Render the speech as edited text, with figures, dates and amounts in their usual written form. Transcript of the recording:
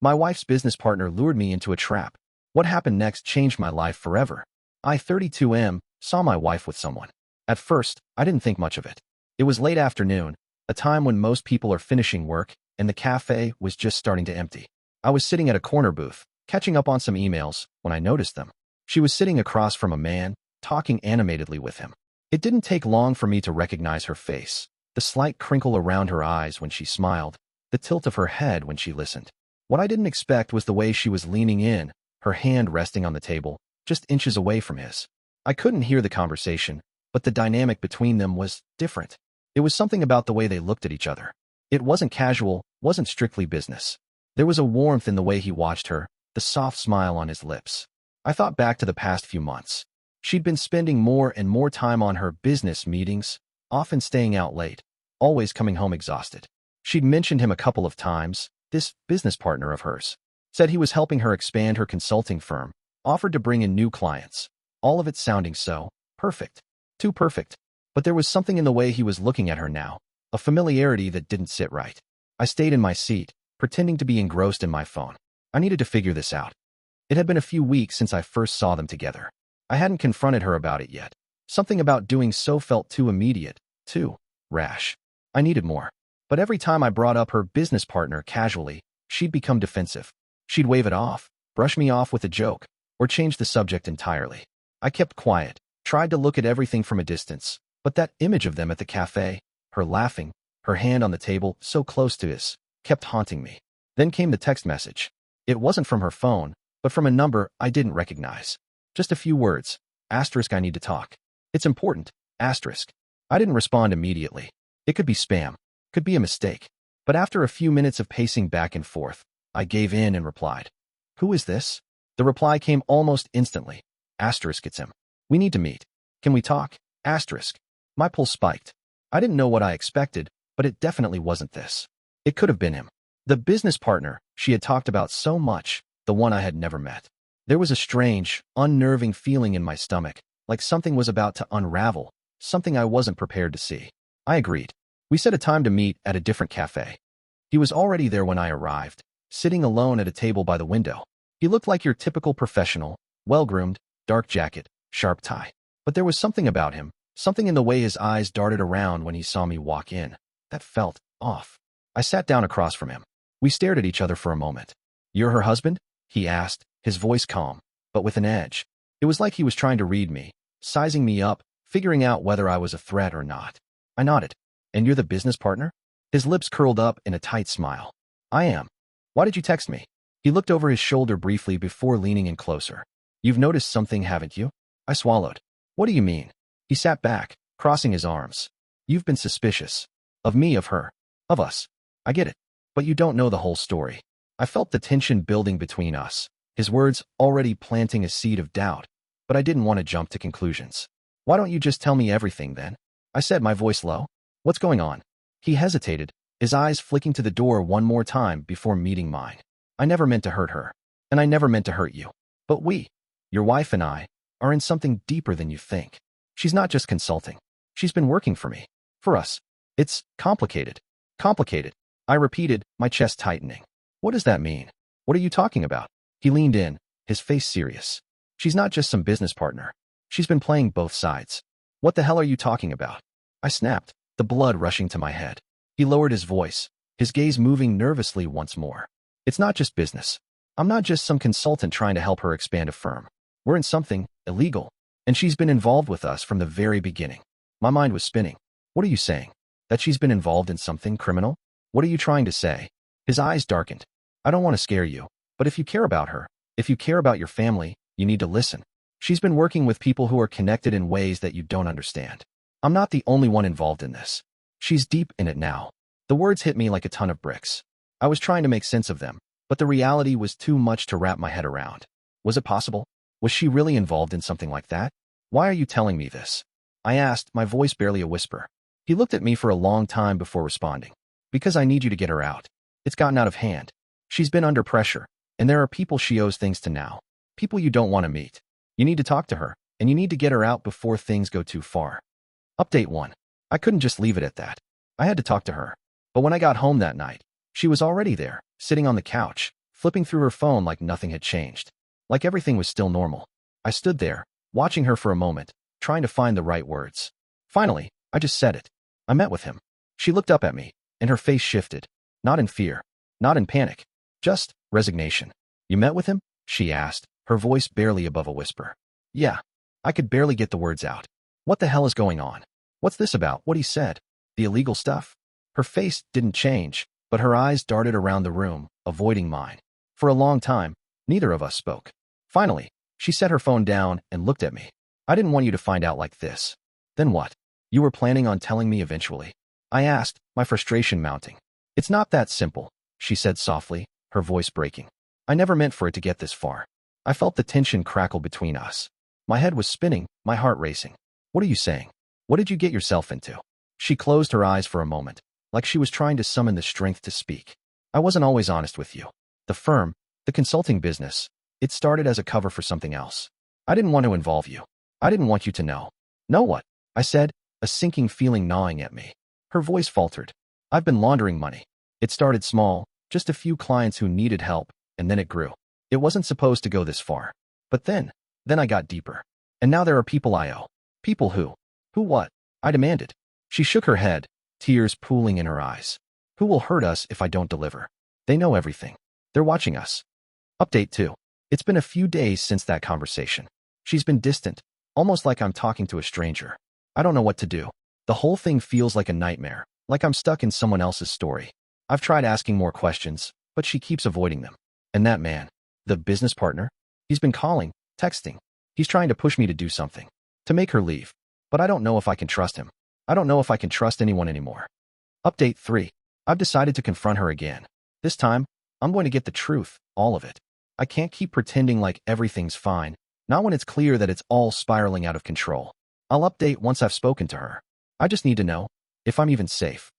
My wife's business partner lured me into a trap. What happened next changed my life forever. I, 32M, saw my wife with someone. At first, I didn't think much of it. It was late afternoon, a time when most people are finishing work, and the cafe was just starting to empty. I was sitting at a corner booth, catching up on some emails, when I noticed them. She was sitting across from a man, talking animatedly with him. It didn't take long for me to recognize her face, the slight crinkle around her eyes when she smiled, the tilt of her head when she listened. What I didn't expect was the way she was leaning in, her hand resting on the table, just inches away from his. I couldn't hear the conversation, but the dynamic between them was different. It was something about the way they looked at each other. It wasn't casual, wasn't strictly business. There was a warmth in the way he watched her, the soft smile on his lips. I thought back to the past few months. She'd been spending more and more time on her business meetings, often staying out late, always coming home exhausted. She'd mentioned him a couple of times, this business partner of hers. Said he was helping her expand her consulting firm, offered to bring in new clients. All of it sounding so perfect. Too perfect. But there was something in the way he was looking at her now, a familiarity that didn't sit right. I stayed in my seat, pretending to be engrossed in my phone. I needed to figure this out. It had been a few weeks since I first saw them together. I hadn't confronted her about it yet. Something about doing so felt too immediate, too rash. I needed more. But every time I brought up her business partner casually, she'd become defensive. She'd wave it off, brush me off with a joke, or change the subject entirely. I kept quiet, tried to look at everything from a distance, but that image of them at the cafe, her laughing, her hand on the table so close to his, kept haunting me. Then came the text message. It wasn't from her phone, but from a number I didn't recognize. Just a few words. Asterisk, I need to talk. It's important. Asterisk. I didn't respond immediately. It could be spam. Could be a mistake. But after a few minutes of pacing back and forth, I gave in and replied. Who is this? The reply came almost instantly. Asterisk, it's him. We need to meet. Can we talk? Asterisk. My pulse spiked. I didn't know what I expected, but it definitely wasn't this. It could have been him. The business partner she had talked about so much, the one I had never met. There was a strange, unnerving feeling in my stomach, like something was about to unravel, something I wasn't prepared to see. I agreed. We set a time to meet at a different cafe. He was already there when I arrived, sitting alone at a table by the window. He looked like your typical professional, well-groomed, dark jacket, sharp tie. But there was something about him, something in the way his eyes darted around when he saw me walk in, that felt off. I sat down across from him. We stared at each other for a moment. You're her husband? He asked, his voice calm, but with an edge. It was like he was trying to read me, sizing me up, figuring out whether I was a threat or not. I nodded. And you're the business partner? His lips curled up in a tight smile. I am. Why did you text me? He looked over his shoulder briefly before leaning in closer. You've noticed something, haven't you? I swallowed. What do you mean? He sat back, crossing his arms. You've been suspicious. Of me, of her, of us. I get it. But you don't know the whole story. I felt the tension building between us, his words already planting a seed of doubt, but I didn't want to jump to conclusions. Why don't you just tell me everything then? I said, my voice low. What's going on? He hesitated, his eyes flicking to the door one more time before meeting mine. I never meant to hurt her, and I never meant to hurt you. But we, your wife and I, are in something deeper than you think. She's not just consulting. She's been working for me. For us. It's complicated. Complicated. I repeated, my chest tightening. What does that mean? What are you talking about? He leaned in, his face serious. She's not just some business partner. She's been playing both sides. What the hell are you talking about? I snapped, the blood rushing to my head. He lowered his voice, his gaze moving nervously once more. It's not just business. I'm not just some consultant trying to help her expand a firm. We're in something illegal, and she's been involved with us from the very beginning. My mind was spinning. What are you saying? That she's been involved in something criminal? What are you trying to say? His eyes darkened. I don't want to scare you, but if you care about her, if you care about your family, you need to listen. She's been working with people who are connected in ways that you don't understand. I'm not the only one involved in this. She's deep in it now. The words hit me like a ton of bricks. I was trying to make sense of them, but the reality was too much to wrap my head around. Was it possible? Was she really involved in something like that? Why are you telling me this? I asked, my voice barely a whisper. He looked at me for a long time before responding. Because I need you to get her out. It's gotten out of hand. She's been under pressure, and there are people she owes things to now. People you don't want to meet. You need to talk to her, and you need to get her out before things go too far. Update 1. I couldn't just leave it at that. I had to talk to her. But when I got home that night, she was already there, sitting on the couch, flipping through her phone like nothing had changed. Like everything was still normal. I stood there, watching her for a moment, trying to find the right words. Finally, I just said it. I met with him. She looked up at me, and her face shifted. Not in fear. Not in panic. Just resignation. You met with him? She asked, her voice barely above a whisper. Yeah. I could barely get the words out. What the hell is going on? What's this about? What he said? The illegal stuff? Her face didn't change, but her eyes darted around the room, avoiding mine. For a long time, neither of us spoke. Finally, she set her phone down and looked at me. I didn't want you to find out like this. Then what? You were planning on telling me eventually? I asked, my frustration mounting. It's not that simple, she said softly, her voice breaking. I never meant for it to get this far. I felt the tension crackle between us. My head was spinning, my heart racing. What are you saying? What did you get yourself into? She closed her eyes for a moment, like she was trying to summon the strength to speak. I wasn't always honest with you. The firm, the consulting business, it started as a cover for something else. I didn't want to involve you. I didn't want you to know. Know what? I said, a sinking feeling gnawing at me. Her voice faltered. I've been laundering money. It started small, just a few clients who needed help, and then it grew. It wasn't supposed to go this far. But then I got deeper. And now there are people I owe. People who what? I demanded. She shook her head, tears pooling in her eyes. Who will hurt us if I don't deliver? They know everything. They're watching us. Update 2. It's been a few days since that conversation. She's been distant, almost like I'm talking to a stranger. I don't know what to do. The whole thing feels like a nightmare, like I'm stuck in someone else's story. I've tried asking more questions, but she keeps avoiding them. And that man, the business partner, he's been calling, texting. He's trying to push me to do something, to make her leave. But I don't know if I can trust him. I don't know if I can trust anyone anymore. Update 3. I've decided to confront her again. This time, I'm going to get the truth, all of it. I can't keep pretending like everything's fine, not when it's clear that it's all spiraling out of control. I'll update once I've spoken to her. I just need to know if I'm even safe.